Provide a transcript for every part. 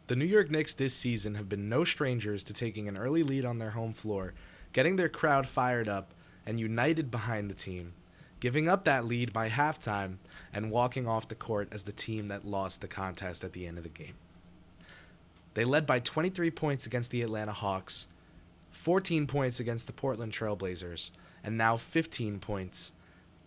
The New York Knicks this season have been no strangers to taking an early lead on their home floor, getting their crowd fired up and united behind the team, giving up that lead by halftime, and walking off the court as the team that lost the contest at the end of the game. They led by 23 points against the Atlanta Hawks, 14 points against the Portland Trail Blazers, and now 15 points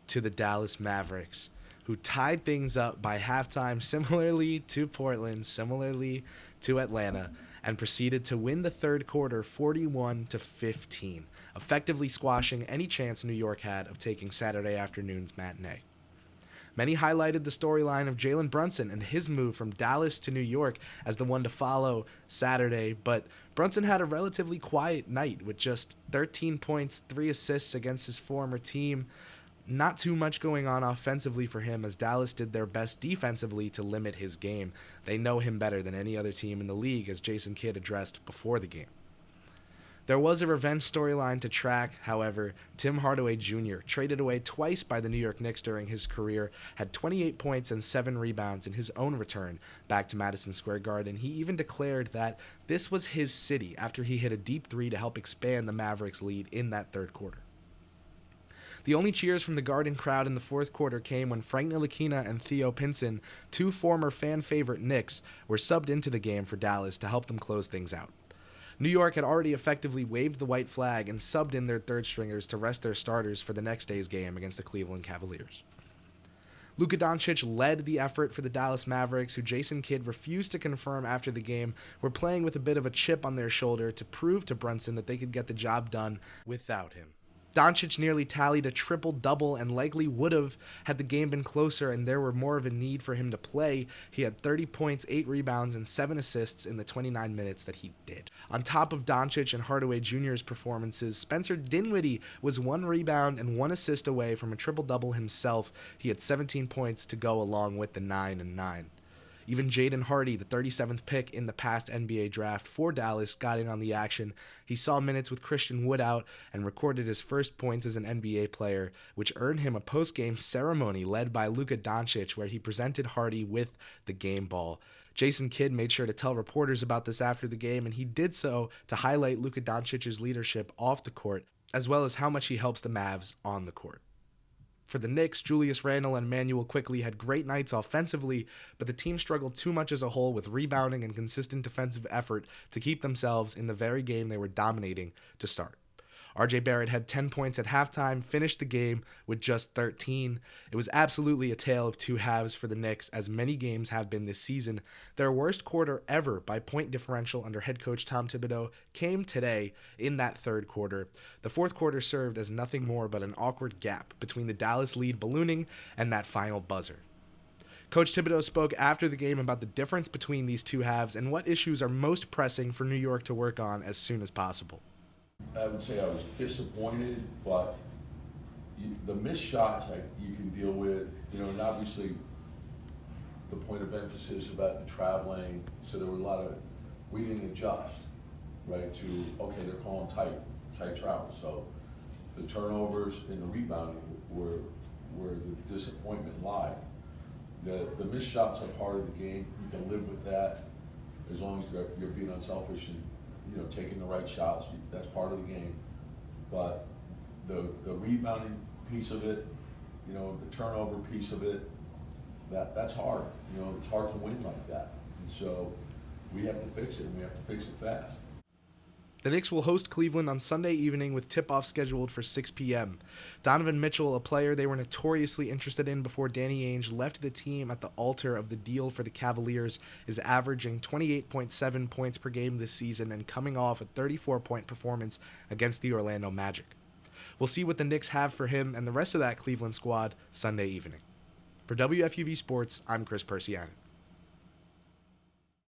to the Dallas Mavericks, who tied things up by halftime similarly to Portland, similarly to Atlanta, and proceeded to win the third quarter 41-15, effectively squashing any chance New York had of taking Saturday afternoon's matinee. Many highlighted the storyline of Jalen Brunson and his move from Dallas to New York as the one to follow Saturday, but Brunson had a relatively quiet night with just 13 points, 3 assists against his former team. Not too much going on offensively for him as Dallas did their best defensively to limit his game. They know him better than any other team in the league, as Jason Kidd addressed before the game. There was a revenge storyline to track, however. Tim Hardaway Jr., traded away twice by the New York Knicks during his career, had 28 points and 7 rebounds in his own return back to Madison Square Garden. He even declared that this was his city after he hit a deep three to help expand the Mavericks' lead in that third quarter. The only cheers from the Garden crowd in the fourth quarter came when Frank Ntilikina and Theo Pinson, two former fan-favorite Knicks, were subbed into the game for Dallas to help them close things out. New York had already effectively waved the white flag and subbed in their third stringers to rest their starters for the next day's game against the Cleveland Cavaliers. Luka Doncic led the effort for the Dallas Mavericks, who Jason Kidd refused to confirm after the game were playing with a bit of a chip on their shoulder to prove to Brunson that they could get the job done without him. Doncic nearly tallied a triple-double and likely would have had the game been closer and there were more of a need for him to play. He had 30 points, 8 rebounds, and 7 assists in the 29 minutes that he did. On top of Doncic and Hardaway Jr.'s performances, Spencer Dinwiddie was 1 rebound and 1 assist away from a triple-double himself. He had 17 points to go along with the 9 and 9. Even Jaden Hardy, the 37th pick in the past NBA draft for Dallas, got in on the action. He saw minutes with Christian Wood out and recorded his first points as an NBA player, which earned him a post-game ceremony led by Luka Doncic, where he presented Hardy with the game ball. Jason Kidd made sure to tell reporters about this after the game, and he did so to highlight Luka Doncic's leadership off the court, as well as how much he helps the Mavs on the court. For the Knicks, Julius Randle and Immanuel Quickley had great nights offensively, but the team struggled too much as a whole with rebounding and consistent defensive effort to keep themselves in the very game they were dominating to start. RJ Barrett had 10 points at halftime, finished the game with just 13. It was absolutely a tale of two halves for the Knicks, as many games have been this season. Their worst quarter ever by point differential under head coach Tom Thibodeau came today in that third quarter. The fourth quarter served as nothing more but an awkward gap between the Dallas lead ballooning and that final buzzer. Coach Thibodeau spoke after the game about the difference between these two halves and what issues are most pressing for New York to work on as soon as possible. I would say I was disappointed, but the missed shots you can deal with, and obviously the point of emphasis about the traveling, so there were a lot of, we didn't adjust, right, to, okay, they're calling tight travel. So the turnovers and the rebounding where the disappointment lied. The missed shots are part of the game. You can live with that as long as you're being unselfish and taking the right shots. That's part of the game. But the rebounding piece of it, the turnover piece of it, that's hard. It's hard to win like that. And so we have to fix it, and we have to fix it fast. The Knicks will host Cleveland on Sunday evening with tip-off scheduled for 6 p.m. Donovan Mitchell, a player they were notoriously interested in before Danny Ainge left the team at the altar of the deal for the Cavaliers, is averaging 28.7 points per game this season and coming off a 34-point performance against the Orlando Magic. We'll see what the Knicks have for him and the rest of that Cleveland squad Sunday evening. For WFUV Sports, I'm Kris Pursiainen.